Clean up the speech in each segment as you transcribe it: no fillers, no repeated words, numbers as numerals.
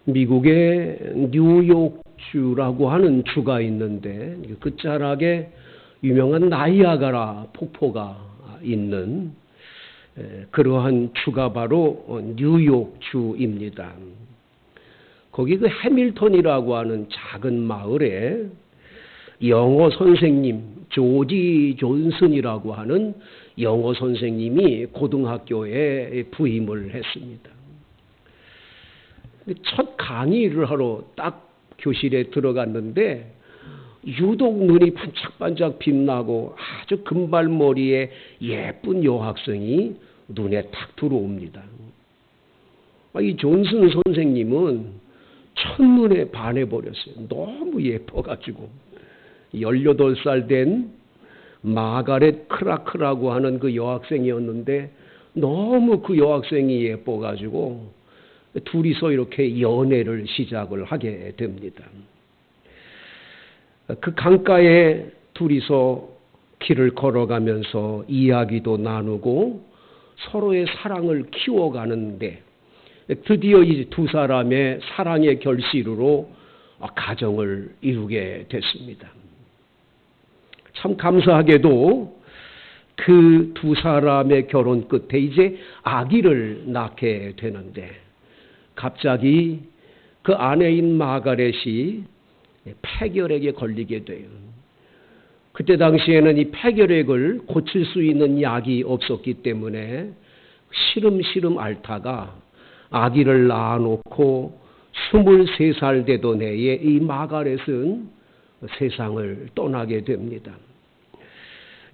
미국의 뉴욕주라고 하는 주가 있는데 그 자락에 유명한 나이아가라 폭포가 있는 그러한 주가 바로 뉴욕주입니다. 거기 그 해밀턴이라고 하는 작은 마을에 영어 선생님 조지 존슨이라고 하는 영어 선생님이 고등학교에 부임을 했습니다. 첫 강의를 하러 딱 교실에 들어갔는데 유독 눈이 반짝반짝 빛나고 아주 금발머리의 예쁜 여학생이 눈에 탁 들어옵니다. 이 존슨 선생님은 첫눈에 반해버렸어요. 너무 예뻐가지고 18살 된 마가렛 크라크라고 하는 그 여학생이었는데 너무 그 여학생이 예뻐가지고 둘이서 이렇게 연애를 시작을 하게 됩니다. 그 강가에 둘이서 길을 걸어가면서 이야기도 나누고 서로의 사랑을 키워가는데 드디어 이 두 사람의 사랑의 결실로 가정을 이루게 됐습니다. 참 감사하게도 그 두 사람의 결혼 끝에 이제 아기를 낳게 되는데 갑자기 그 아내인 마가렛이 폐결핵에 걸리게 돼요. 그때 당시에는 이 폐결핵을 고칠 수 있는 약이 없었기 때문에 시름시름 앓다가 아기를 낳아놓고 23살 되던 해에 이 마가렛은 세상을 떠나게 됩니다.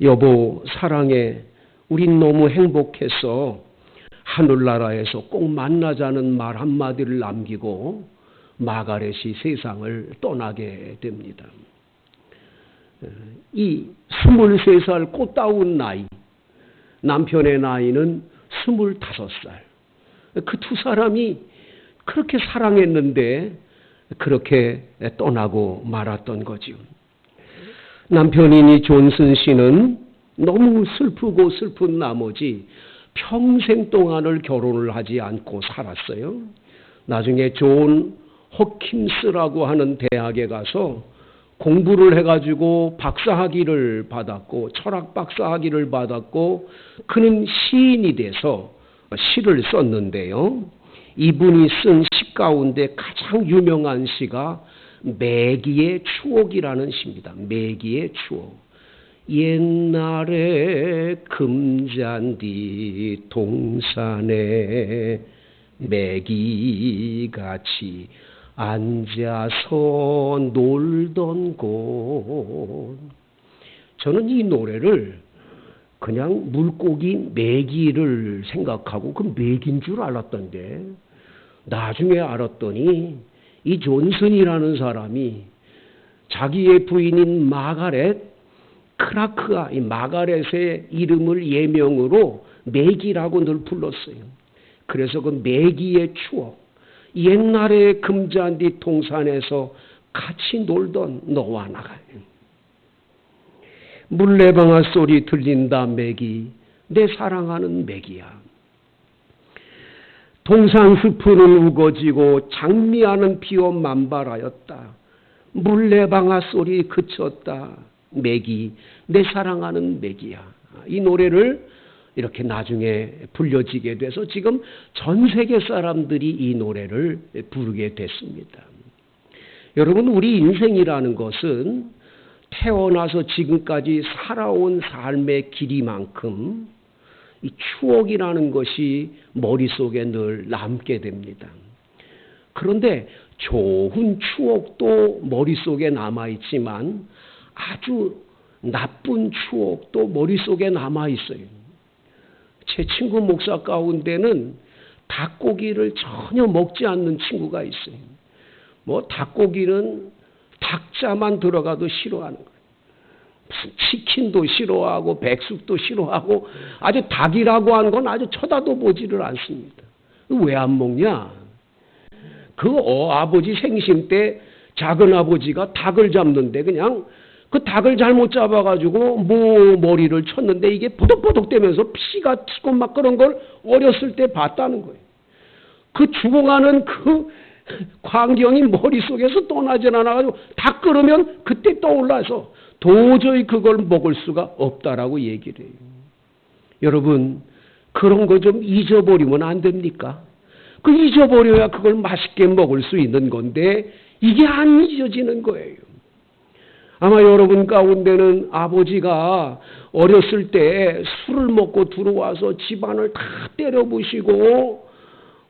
여보 사랑해, 우린 너무 행복했어. 하늘나라에서 꼭 만나자는 말 한마디를 남기고 마가렛이 세상을 떠나게 됩니다. 이 23살 꽃다운 나이, 남편의 나이는 25살. 그 두 사람이 그렇게 사랑했는데 그렇게 떠나고 말았던 거죠. 남편인 이 존슨 씨는 너무 슬프고 슬픈 나머지 평생 동안을 결혼을 하지 않고 살았어요. 나중에 존 호킨스라고 하는 대학에 가서 공부를 해가지고 박사학위를 받았고 철학 박사학위를 받았고 그는 시인이 돼서 시를 썼는데요. 이분이 쓴 시 가운데 가장 유명한 시가 매기의 추억이라는 시입니다. 매기의 추억. 옛날에 금잔디 동산에 매기같이 앉아서 놀던 곳. 저는 이 노래를 그냥 물고기 매기를 생각하고 그 매기인 줄 알았던데 나중에 알았더니 이 존슨이라는 사람이 자기의 부인인 마가렛 크라크가 이 마가렛의 이름을 예명으로 매기라고 늘 불렀어요. 그래서 그 매기의 추억, 옛날에 금잔디 동산에서 같이 놀던 너와 나가. 물레방아 소리 들린다 매기, 내 사랑하는 매기야. 동산숲은 우거지고 장미하는 피어 만발하였다. 물레방아 소리 그쳤다. 매기, 내 사랑하는 매기야. 이 노래를 이렇게 나중에 불려지게 돼서 지금 전 세계 사람들이 이 노래를 부르게 됐습니다. 여러분, 우리 인생이라는 것은 태어나서 지금까지 살아온 삶의 길이만큼 이 추억이라는 것이 머릿속에 늘 남게 됩니다. 그런데 좋은 추억도 머릿속에 남아있지만 아주 나쁜 추억도 머릿속에 남아있어요. 제 친구 목사 가운데는 닭고기를 전혀 먹지 않는 친구가 있어요. 뭐 닭고기는 닭자만 들어가도 싫어하는 거예요. 무슨 치킨도 싫어하고 백숙도 싫어하고 아주 닭이라고 하는 건 아주 쳐다도 보지를 않습니다. 왜 안 먹냐? 그 아버지 생신 때 작은 아버지가 닭을 잡는데 그냥 그 닭을 잘못 잡아가지고 머리를 쳤는데 이게 포덕포덕대면서 피가 튀고 막 그런 걸 어렸을 때 봤다는 거예요. 그 죽어가는 그 광경이 머릿속에서 떠나질 않아가지고 다 끓으면 그때 떠올라서 도저히 그걸 먹을 수가 없다라고 얘기를 해요. 여러분, 그런 거 좀 잊어버리면 안 됩니까? 그 잊어버려야 그걸 맛있게 먹을 수 있는 건데 이게 안 잊어지는 거예요. 아마 여러분 가운데는 아버지가 어렸을 때 술을 먹고 들어와서 집안을 다 때려부시고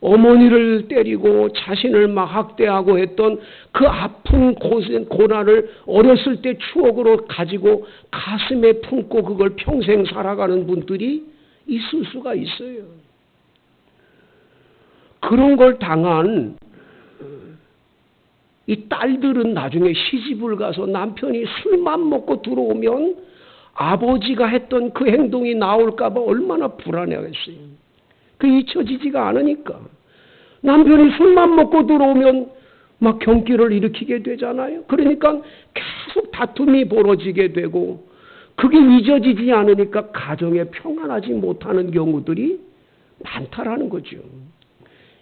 어머니를 때리고 자신을 막 학대하고 했던 그 아픈 고난을 어렸을 때 추억으로 가지고 가슴에 품고 그걸 평생 살아가는 분들이 있을 수가 있어요. 그런 걸 당한 이 딸들은 나중에 시집을 가서 남편이 술만 먹고 들어오면 아버지가 했던 그 행동이 나올까 봐 얼마나 불안해하겠어요. 그 잊혀지지가 않으니까. 남편이 술만 먹고 들어오면 막 경기를 일으키게 되잖아요. 그러니까 계속 다툼이 벌어지게 되고 그게 잊어지지 않으니까 가정에 평안하지 못하는 경우들이 많다라는 거죠.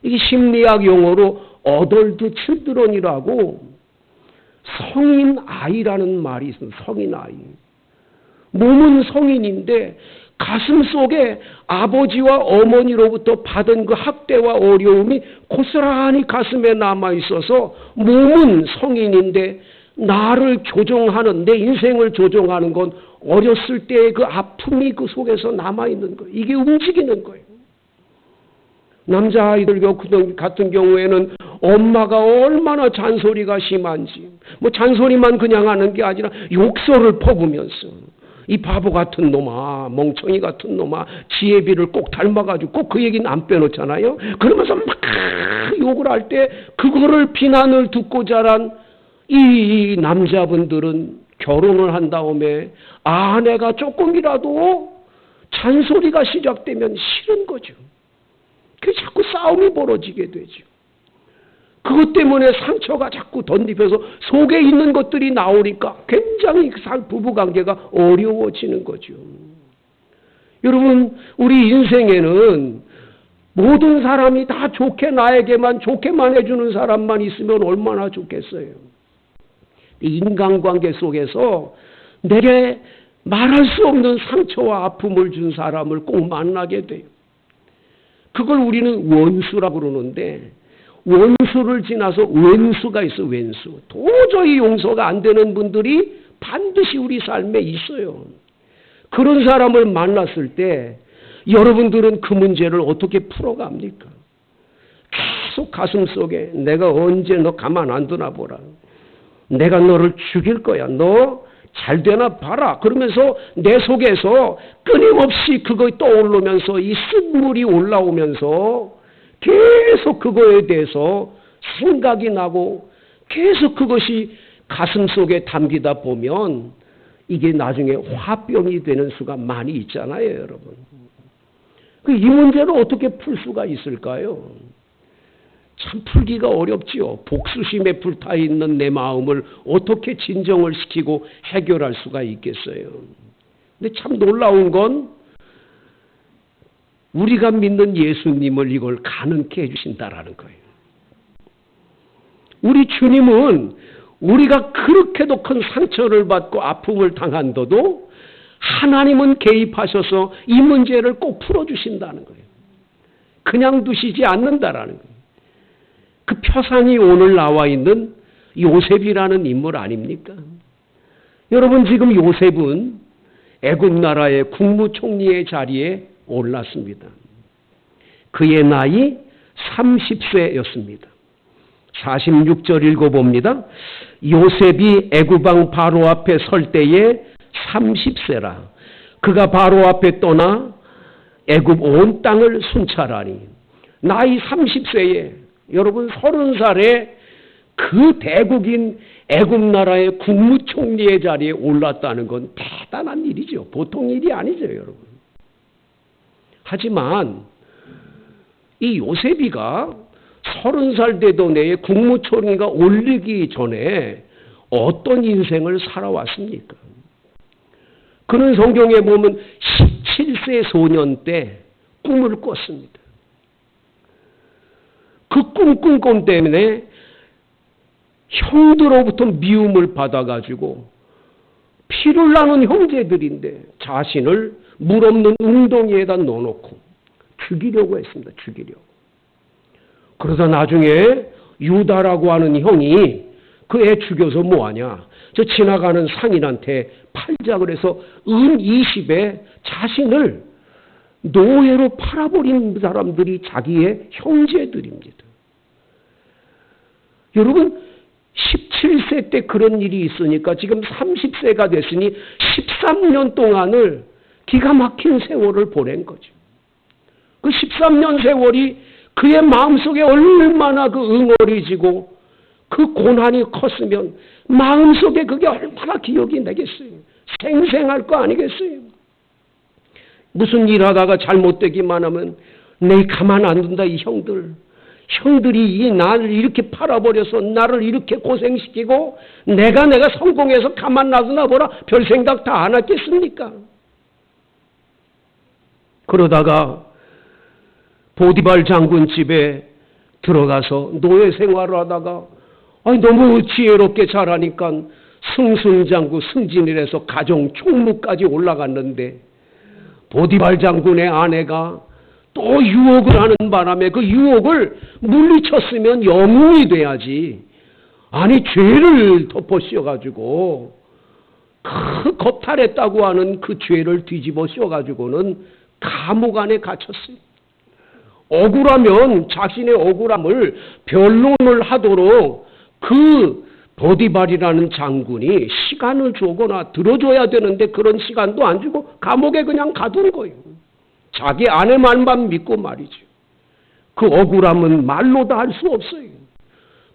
이게 심리학 용어로 어덜트 칠드런이라고 성인 아이라는 말이 있습니다. 성인 아이. 몸은 성인인데 가슴 속에 아버지와 어머니로부터 받은 그 학대와 어려움이 고스란히 가슴에 남아 있어서 몸은 성인인데 나를 조종하는, 내 인생을 조종하는 건 어렸을 때의 그 아픔이 그 속에서 남아 있는 거예요. 이게 움직이는 거예요. 남자아이들 같은 경우에는 엄마가 얼마나 잔소리가 심한지, 뭐 잔소리만 그냥 하는 게 아니라 욕설을 퍼부면서 이 바보 같은 놈아, 멍청이 같은 놈아, 지혜비를 꼭 닮아가지고 꼭 그 얘기는 안 빼놓잖아요. 그러면서 막 욕을 할 때 그거를 비난을 듣고 자란 이 남자분들은 결혼을 한 다음에 아내가 조금이라도 잔소리가 시작되면 싫은 거죠. 그 자꾸 싸움이 벌어지게 되죠. 그것 때문에 상처가 자꾸 덧입혀서 속에 있는 것들이 나오니까 굉장히 부부관계가 어려워지는 거죠. 여러분, 우리 인생에는 모든 사람이 다 좋게 나에게만 좋게만 해주는 사람만 있으면 얼마나 좋겠어요. 인간관계 속에서 내게 말할 수 없는 상처와 아픔을 준 사람을 꼭 만나게 돼요. 그걸 우리는 원수라고 그러는데 원수를 지나서 왼수가 있어. 왼수. 도저히 용서가 안 되는 분들이 반드시 우리 삶에 있어요. 그런 사람을 만났을 때 여러분들은 그 문제를 어떻게 풀어갑니까? 계속 가슴속에 내가 언제 너 가만 안 두나 보라. 내가 너를 죽일 거야. 너 잘 되나 봐라. 그러면서 내 속에서 끊임없이 그거 떠오르면서 이 쓴물이 올라오면서 계속 그거에 대해서 생각이 나고 계속 그것이 가슴 속에 담기다 보면 이게 나중에 화병이 되는 수가 많이 있잖아요, 여러분. 이 문제를 어떻게 풀 수가 있을까요? 참 풀기가 어렵지요. 복수심에 불타 있는 내 마음을 어떻게 진정을 시키고 해결할 수가 있겠어요. 근데 참 놀라운 건 우리가 믿는 예수님을 이걸 가능케 해주신다라는 거예요. 우리 주님은 우리가 그렇게도 큰 상처를 받고 아픔을 당한데도 하나님은 개입하셔서 이 문제를 꼭 풀어주신다는 거예요. 그냥 두시지 않는다라는 거예요. 그 표상이 오늘 나와 있는 요셉이라는 인물 아닙니까? 여러분, 지금 요셉은 애굽 나라의 국무총리의 자리에 올랐습니다. 그의 나이 30세였습니다. 46절 읽어봅니다. 요셉이 애굽왕 바로 앞에 설 때에 30세라. 그가 바로 앞에 떠나 애굽 온 땅을 순찰하니. 나이 30세에 여러분 30살에 그 대국인 애굽 나라의 국무총리의 자리에 올랐다는 건 대단한 일이죠. 보통 일이 아니죠, 여러분. 하지만 이 요셉이가 30살 되던 해에 국무총리가 올리기 전에 어떤 인생을 살아왔습니까? 그는 성경에 보면 17세 소년 때 꿈을 꿨습니다. 그 꿍꿍꿈 때문에 형들로부터 미움을 받아가지고 피를 나눈 형제들인데 자신을 물 없는 웅덩이에다 넣어놓고 죽이려고 했습니다. 죽이려고. 그러다 나중에 유다라고 하는 형이 그 애 죽여서 뭐하냐. 저 지나가는 상인한테 팔자 그래서 은 20에 자신을 노예로 팔아버린 사람들이 자기의 형제들입니다. 여러분 17세 때 그런 일이 있으니까 지금 30세가 됐으니 13년 동안을 기가 막힌 세월을 보낸 거죠. 그 13년 세월이 그의 마음속에 얼마나 그 응어리지고 그 고난이 컸으면 마음속에 그게 얼마나 기억이 나겠어요. 생생할 거 아니겠어요. 무슨 일 하다가 잘못되기만 하면 내 가만 안 둔다 이 형들. 형들이 이 나를 이렇게 팔아버려서 나를 이렇게 고생시키고 내가 성공해서 가만 놔두나 보라 별 생각 다 안 했겠습니까? 그러다가 보디발 장군 집에 들어가서 노예 생활을 하다가 너무 지혜롭게 잘하니까 승순장구 승진이라서 가정 총무까지 올라갔는데 보디발 장군의 아내가 또 유혹을 하는 바람에 그 유혹을 물리쳤으면 영웅이 돼야지. 아니 죄를 덮어 씌워가지고 그 겁탈했다고 하는 그 죄를 뒤집어 씌워가지고는 감옥 안에 갇혔어요. 억울하면 자신의 억울함을 변론을 하도록 그 보디발이라는 장군이 시간을 주거나 들어줘야 되는데 그런 시간도 안 주고 감옥에 그냥 가둔 거예요. 자기 아내 말만 믿고 말이죠. 그 억울함은 말로 다 할 수 없어요.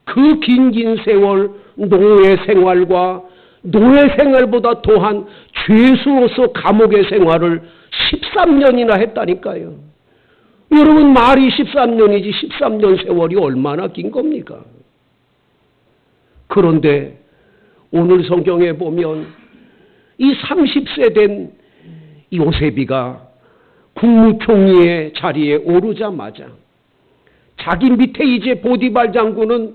그 긴 세월 노예 생활과 노예 생활보다 더한 죄수로서 감옥의 생활을 13년이나 했다니까요. 여러분 말이 13년이지 13년 세월이 얼마나 긴 겁니까? 그런데 오늘 성경에 보면 이 30세 된 요셉이가 국무총리의 자리에 오르자마자 자기 밑에 이제 보디발 장군은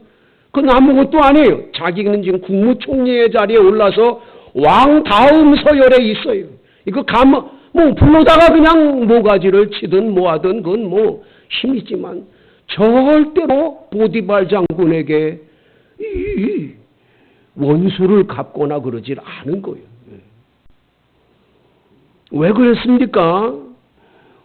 그건 아무것도 아니에요. 자기는 지금 국무총리의 자리에 올라서 왕 다음 서열에 있어요. 이거 불러다가 그냥 모가지를 치든 뭐하든 그건 뭐 힘이지만 절대로 보디발 장군에게 원수를 갚거나 그러질 않은 거예요. 왜 그랬습니까?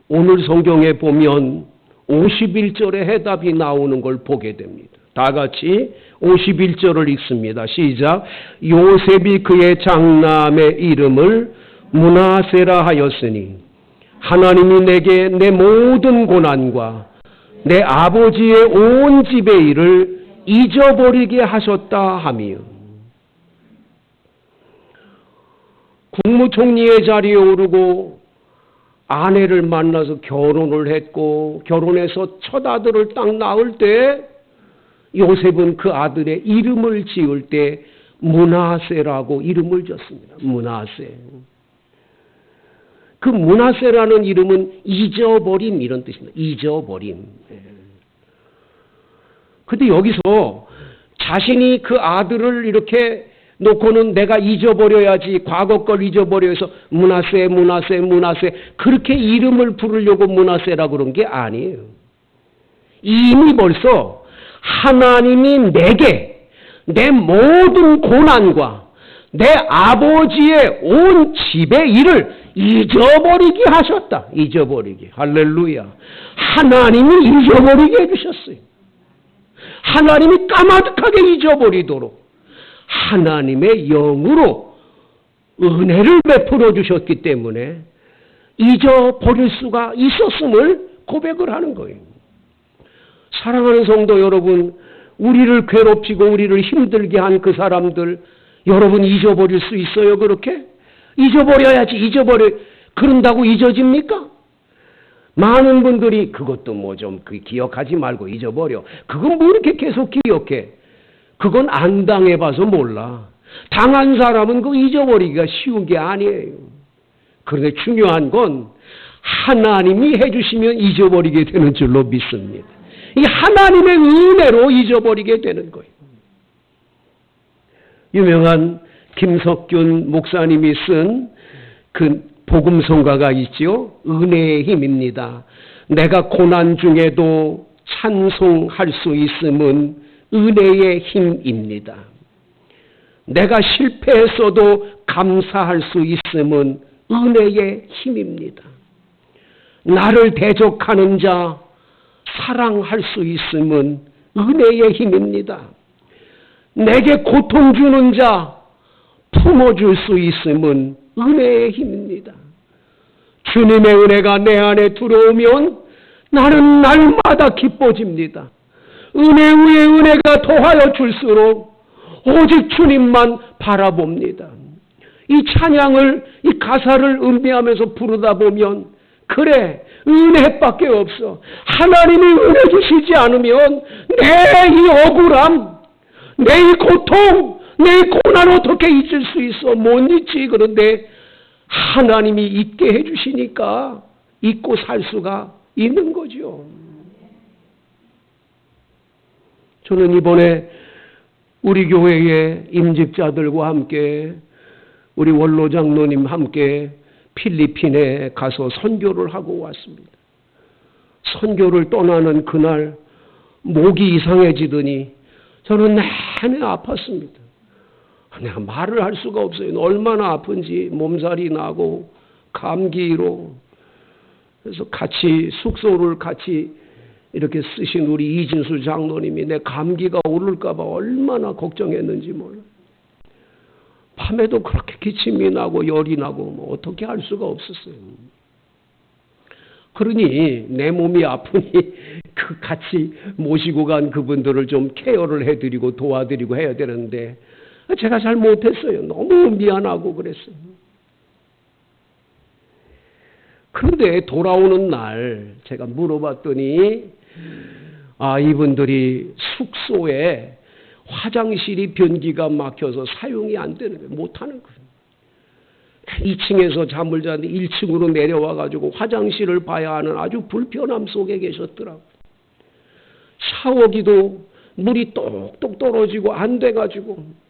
오늘 성경에 보면 51절의 해답이 나오는 걸 보게 됩니다. 다 같이 51절을 읽습니다. 시작. 요셉이 그의 장남의 이름을 므낫세라 하였으니 하나님이 내게 내 모든 고난과 내 아버지의 온 집의 일을 잊어버리게 하셨다 하며 국무총리의 자리에 오르고 아내를 만나서 결혼을 했고 결혼해서 첫 아들을 딱 낳을 때 요셉은 그 아들의 이름을 지을 때 므낫세라고 이름을 졌습니다. 므낫세. 그 므낫세라는 이름은 잊어버림 이런 뜻입니다. 잊어버림. 근데 여기서 자신이 그 아들을 이렇게 놓고는 내가 잊어버려야지 과거 걸 잊어버려 해서 므낫세 그렇게 이름을 부르려고 므낫세라고 그런 게 아니에요. 이미 벌써 하나님이 내게 내 모든 고난과 내 아버지의 온 집의 일을 잊어버리게 하셨다. 잊어버리게. 할렐루야. 하나님이 잊어버리게 해주셨어요. 하나님이 까마득하게 잊어버리도록 하나님의 영으로 은혜를 베풀어 주셨기 때문에 잊어버릴 수가 있었음을 고백을 하는 거예요. 사랑하는 성도 여러분, 우리를 괴롭히고 우리를 힘들게 한 그 사람들 여러분 잊어버릴 수 있어요? 그렇게? 잊어버려야지. 그런다고 잊어집니까? 많은 분들이 그것도 뭐 좀 기억하지 말고 잊어버려. 그건 뭐 이렇게 계속 기억해. 그건 안 당해봐서 몰라. 당한 사람은 그거 잊어버리기가 쉬운 게 아니에요. 그런데 중요한 건 하나님이 해주시면 잊어버리게 되는 줄로 믿습니다. 이 하나님의 은혜로 잊어버리게 되는 거예요. 유명한 김석균 목사님이 쓴 그 복음성가가 있지요. 은혜의 힘입니다. 내가 고난 중에도 찬송할 수 있음은 은혜의 힘입니다. 내가 실패했어도 감사할 수 있음은 은혜의 힘입니다. 나를 대적하는 자 사랑할 수 있음은 은혜의 힘입니다. 내게 고통 주는 자 품어줄 수 있음은 은혜의 힘입니다. 주님의 은혜가 내 안에 들어오면 나는 날마다 기뻐집니다. 은혜 위에 은혜가 더하여 줄수록 오직 주님만 바라봅니다. 이 찬양을, 이 가사를 음미하면서 부르다 보면 그래, 은혜밖에 없어. 하나님이 은혜 주시지 않으면 내 이 억울함, 내 이 고통, 내 이 고난 어떻게 잊을 수 있어? 못 잊지. 그런데 하나님이 잊게 해주시니까 잊고 살 수가 있는 거죠. 저는 이번에 우리 교회의 임직자들과 함께 우리 원로 장로님 함께 필리핀에 가서 선교를 하고 왔습니다. 선교를 떠나는 그날 목이 이상해지더니 저는 내내 아팠습니다. 내가 말을 할 수가 없어요. 얼마나 아픈지 몸살이 나고 감기로. 그래서 같이 숙소를 같이 이렇게 쓰신 우리 이진수 장로님이 내 감기가 오를까 봐 얼마나 걱정했는지 몰라요. 밤에도 그렇게 기침이 나고 열이 나고 뭐 어떻게 할 수가 없었어요. 그러니 내 몸이 아프니 그 같이 모시고 간 그분들을 좀 케어를 해드리고 도와드리고 해야 되는데 제가 잘 못했어요. 너무 미안하고 그랬어요. 그런데 돌아오는 날 제가 물어봤더니 이분들이 숙소에 화장실이 변기가 막혀서 사용이 안 되는 거예요. 못하는 거예요. 2층에서 잠을 자는데 1층으로 내려와가지고 화장실을 봐야 하는 아주 불편함 속에 계셨더라고요. 샤워기도 물이 똑똑 떨어지고 안 돼가지고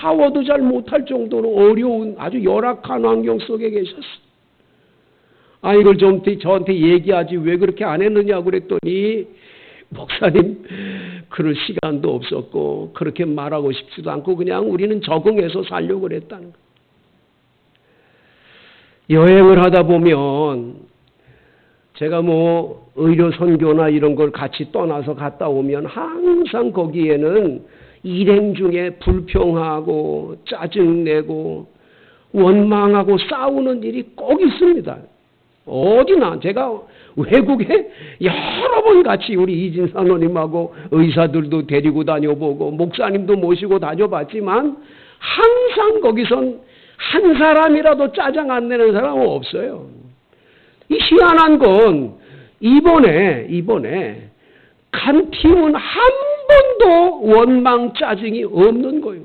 샤워도 잘 못할 정도로 어려운 아주 열악한 환경 속에 계셨어요. 이걸 좀 저한테 얘기하지 왜 그렇게 안 했느냐고 그랬더니 목사님 그럴 시간도 없었고 그렇게 말하고 싶지도 않고 그냥 우리는 적응해서 살려고 그랬다는 거예요. 여행을 하다 보면 제가 뭐 의료 선교나 이런 걸 같이 떠나서 갔다 오면 항상 거기에는 일행 중에 불평하고 짜증내고 원망하고 싸우는 일이 꼭 있습니다. 어디나 제가 외국에 여러 번 같이 우리 이진사노님하고 의사들도 데리고 다녀보고 목사님도 모시고 다녀봤지만 항상 거기선 한 사람이라도 짜증 안 내는 사람은 없어요. 이 희한한 건 이번에 간 팀은 한 번도 원망 짜증이 없는 거예요.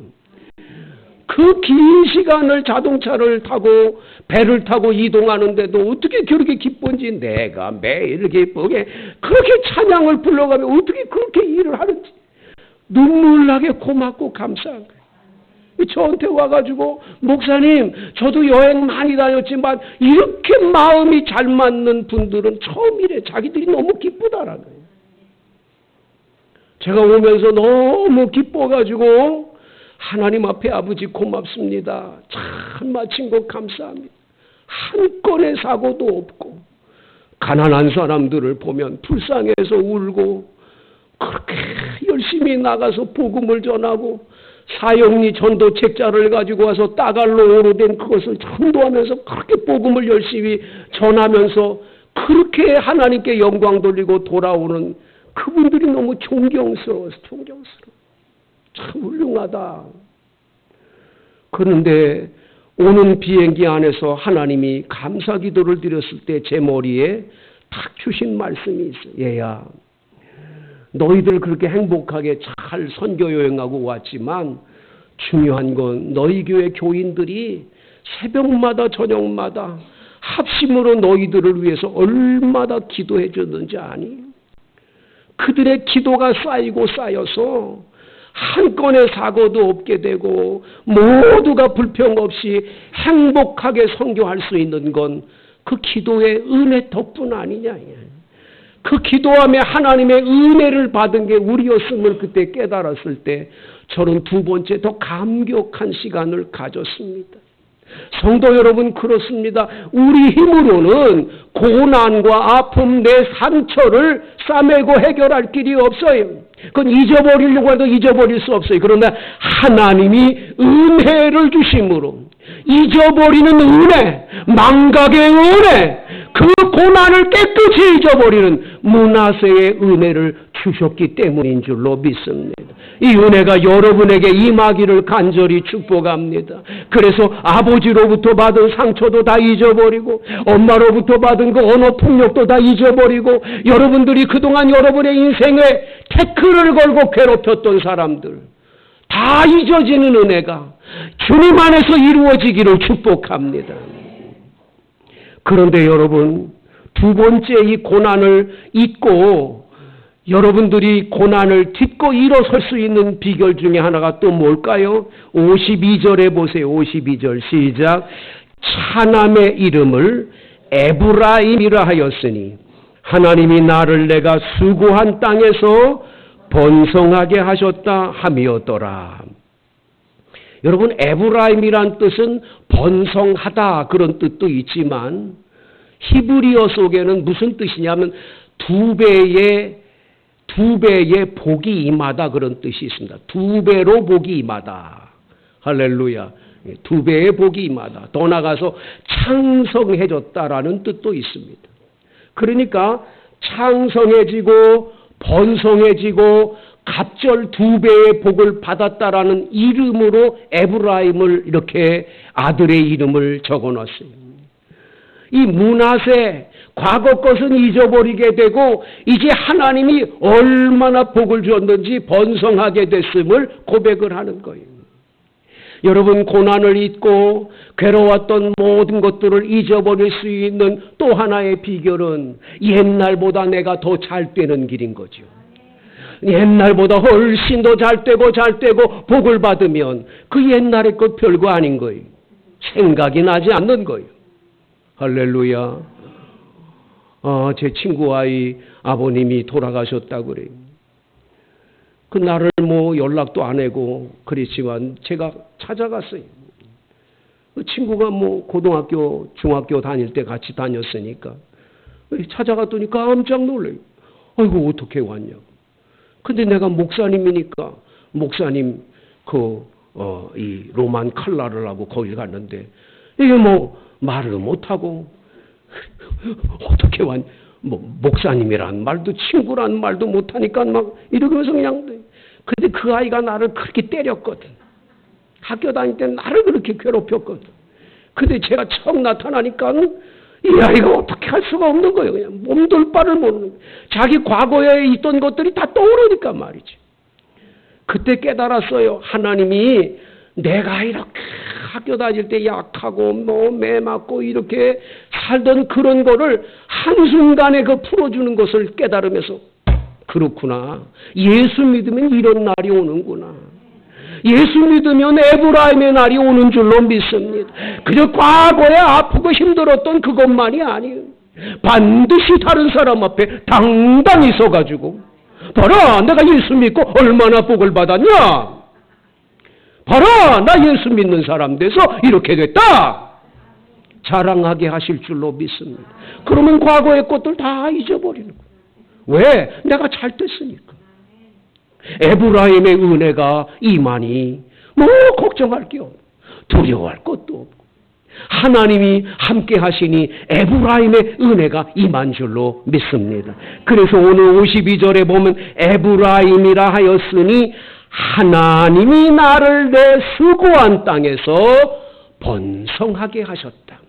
그 긴 시간을 자동차를 타고 배를 타고 이동하는데도 어떻게 그렇게 기쁜지 내가 매일 기쁘게 그렇게 찬양을 불러가며 어떻게 그렇게 일을 하는지 눈물 나게 고맙고 감사한 거예요. 저한테 와가지고 목사님 저도 여행 많이 다녔지만 이렇게 마음이 잘 맞는 분들은 처음이래. 자기들이 너무 기쁘다라는 거예요. 제가 오면서 너무 기뻐가지고 하나님 앞에 아버지 고맙습니다. 참 마친 것 감사합니다. 한 건의 사고도 없고 가난한 사람들을 보면 불쌍해서 울고 그렇게 열심히 나가서 복음을 전하고 사형리 전도 책자를 가지고 와서 따갈로 오로된 그것을 전도하면서 그렇게 복음을 열심히 전하면서 그렇게 하나님께 영광 돌리고 돌아오는 그분들이 너무 존경스러워서 참 훌륭하다. 그런데 오는 비행기 안에서 하나님이 감사 기도를 드렸을 때 제 머리에 탁 주신 말씀이 있어요. 얘야, 너희들 그렇게 행복하게 잘 선교 여행하고 왔지만 중요한 건 너희 교회 교인들이 새벽마다 저녁마다 합심으로 너희들을 위해서 얼마나 기도해 줬는지 아니? 그들의 기도가 쌓이고 쌓여서 한 건의 사고도 없게 되고 모두가 불평 없이 행복하게 선교할 수 있는 건 그 기도의 은혜 덕분 아니냐. 그 기도함에 하나님의 은혜를 받은 게 우리였음을 그때 깨달았을 때 저는 두 번째 더 감격한 시간을 가졌습니다. 성도 여러분, 그렇습니다. 우리 힘으로는 고난과 아픔, 내 상처를 싸매고 해결할 길이 없어요. 그건 잊어버리려고 해도 잊어버릴 수 없어요. 그러나 하나님이 은혜를 주심으로 잊어버리는 은혜, 망각의 은혜, 그 고난을 깨끗이 잊어버리는 므낫세의 은혜를 주셨기 때문인 줄로 믿습니다. 이 은혜가 여러분에게 임하기를 간절히 축복합니다. 그래서 아버지로부터 받은 상처도 다 잊어버리고 엄마로부터 받은 그 언어 폭력도 다 잊어버리고 여러분들이 그동안 여러분의 인생에 태클을 걸고 괴롭혔던 사람들 다 잊어지는 은혜가 주님 안에서 이루어지기를 축복합니다. 그런데 여러분, 두 번째 이 고난을 잊고 여러분들이 고난을 딛고 일어설 수 있는 비결 중에 하나가 또 뭘까요? 52절에 보세요. 52절 시작. 차남의 이름을 에브라임이라 하였으니 하나님이 나를 내가 수고한 땅에서 번성하게 하셨다 함이었더라. 여러분, 에브라임이란 뜻은 번성하다 그런 뜻도 있지만 히브리어 속에는 무슨 뜻이냐면 두 배의 복이 임하다 그런 뜻이 있습니다. 두 배로 복이 임하다. 할렐루야. 두 배의 복이 임하다. 더 나가서 창성해졌다라는 뜻도 있습니다. 그러니까 창성해지고 번성해지고 갑절 두 배의 복을 받았다라는 이름으로 에브라임을 이렇게 아들의 이름을 적어놨어요. 이 므낫세 과거 것은 잊어버리게 되고 이제 하나님이 얼마나 복을 줬는지 번성하게 됐음을 고백을 하는 거예요. 여러분, 고난을 잊고 괴로웠던 모든 것들을 잊어버릴 수 있는 또 하나의 비결은 옛날보다 내가 더 잘 되는 길인 거죠. 옛날보다 훨씬 더 잘 되고 복을 받으면 그 옛날의 것 별거 아닌 거예요. 생각이 나지 않는 거예요. 할렐루야. 제 친구 아이 아버님이 돌아가셨다고 그래요. 그 날을 연락도 안 하고 그랬지만 제가 찾아갔어요. 그 친구가 고등학교, 중학교 다닐 때 같이 다녔으니까 찾아갔더니 깜짝 놀래요. 아이고, 어떻게 왔냐고. 근데 내가 목사님이니까 목사님 이 로만 칼라를 하고 거기 갔는데 이게 말을 못하고 어떻게 왔냐. 목사님이란 말도 친구란 말도 못하니까 막 이러면서 그냥. 근데 그 아이가 나를 그렇게 때렸거든. 학교 다닐 때 나를 그렇게 괴롭혔거든. 근데 제가 처음 나타나니까 이 아이가 어떻게 할 수가 없는 거예요. 그냥 몸둘 바를 모르는 거예요. 자기 과거에 있던 것들이 다 떠오르니까 말이지. 그때 깨달았어요. 하나님이 내가 이렇게 학교 다닐 때 약하고 매 맞고 이렇게 살던 그런 거를 한순간에 풀어주는 것을 깨달으면서 그렇구나. 예수 믿으면 이런 날이 오는구나. 예수 믿으면 에브라임의 날이 오는 줄로 믿습니다. 그저 과거에 아프고 힘들었던 그것만이 아니에요. 반드시 다른 사람 앞에 당당히 서가지고 봐라, 내가 예수 믿고 얼마나 복을 받았냐. 봐라, 나 예수 믿는 사람 돼서 이렇게 됐다. 자랑하게 하실 줄로 믿습니다. 그러면 과거의 것들 다 잊어버리는 거예요. 왜? 내가 잘 됐으니까. 에브라임의 은혜가 임하니 걱정할 게 없고 두려워할 것도 없고 하나님이 함께 하시니 에브라임의 은혜가 임한 줄로 믿습니다. 그래서 오늘 52절에 보면 에브라임이라 하였으니 하나님이 나를 내 수고한 땅에서 번성하게 하셨다.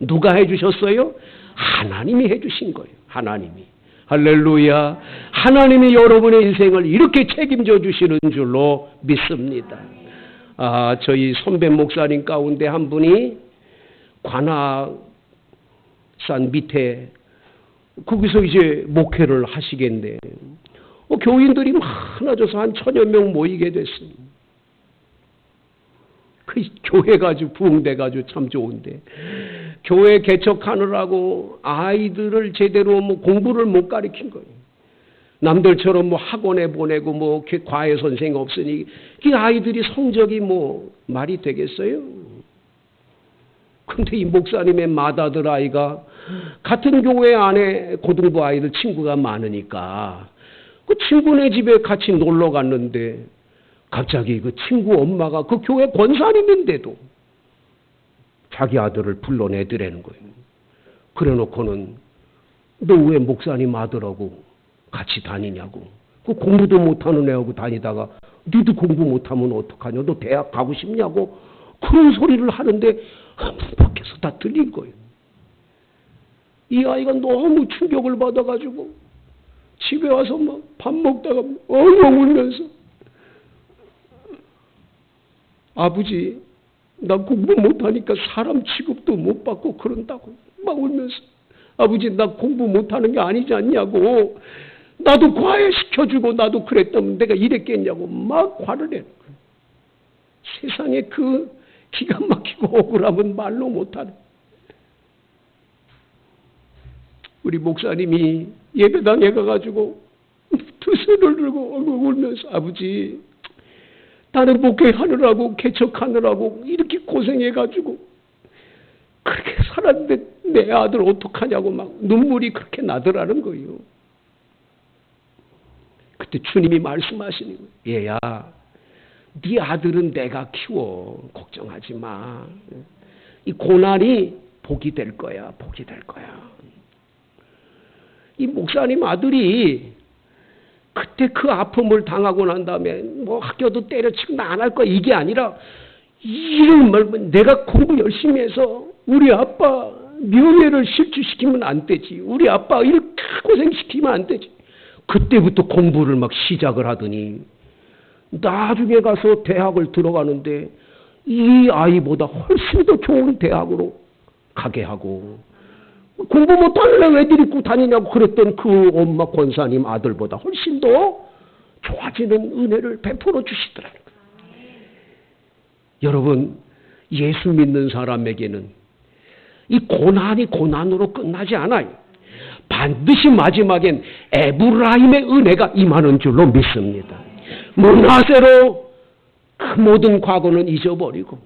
누가 해주셨어요? 하나님이 해주신 거예요. 하나님이. 할렐루야. 하나님이 여러분의 인생을 이렇게 책임져 주시는 줄로 믿습니다. 저희 선배 목사님 가운데 한 분이 관악산 밑에 거기서 이제 목회를 하시겠는데 교인들이 많아져서 한 1000여 명 모이게 됐습니다. 그 교회 가지고 부흥돼 가지고 참 좋은데 교회 개척하느라고 아이들을 제대로 공부를 못 가르친 거예요. 남들처럼 학원에 보내고 과외 선생 없으니 그 아이들이 성적이 말이 되겠어요? 근데 이 목사님의 맏아들 아이가 같은 교회 안에 고등부 아이들 친구가 많으니까 그 친구네 집에 같이 놀러 갔는데 갑자기 그 친구 엄마가 그 교회 권사님인데도 자기 아들을 불러내더라는 거예요. 그래 놓고는 너 왜 목사님 아들하고 같이 다니냐고. 그 공부도 못하는 애하고 다니다가 니도 공부 못하면 어떡하냐. 너 대학 가고 싶냐고. 그런 소리를 하는데 밖에서 다 들린 거예요. 이 아이가 너무 충격을 받아가지고 집에 와서 밥 먹다가 엉엉 울면서 아버지 나 공부 못하니까 사람 취급도 못 받고 그런다고 막 울면서 아버지 나 공부 못하는 게 아니지 않냐고 나도 과외 시켜주고 나도 그랬다면 내가 이랬겠냐고 막 화를 내는 거예요. 세상에 그 기가 막히고 억울하면 말로 못하는 우리 목사님이 예배당에 가가지고 두 손을 들고 울면서 아버지 나는 목회하느라고 개척하느라고 이렇게 고생해가지고 그렇게 살았는데 내 아들 어떡하냐고 막 눈물이 그렇게 나더라는 거예요. 그때 주님이 말씀하시는 거예요. 얘야 네 아들은 내가 키워 걱정하지 마. 이 고난이 복이 될 거야. 복이 될 거야. 이 목사님 아들이 그때 그 아픔을 당하고 난 다음에 학교도 때려치고 나 안 할 거야 이게 아니라 이런 말 내가 공부 열심히 해서 우리 아빠 명예를 실추시키면 안 되지. 우리 아빠 이렇게 고생시키면 안 되지. 그때부터 공부를 막 시작을 하더니 나중에 가서 대학을 들어가는데 이 아이보다 훨씬 더 좋은 대학으로 가게 하고 공부 못하는 애 왜 데리고 다니냐고 그랬던 그 엄마 권사님 아들보다 훨씬 더 좋아지는 은혜를 베풀어 주시더라는 거예요. 여러분 예수 믿는 사람에게는 이 고난이 고난으로 끝나지 않아요. 반드시 마지막엔 에브라임의 은혜가 임하는 줄로 믿습니다. 문하세로 그 모든 과거는 잊어버리고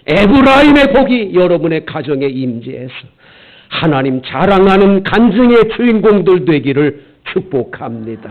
에브라임의 복이 여러분의 가정에 임재해서 하나님 자랑하는 간증의 주인공들 되기를 축복합니다.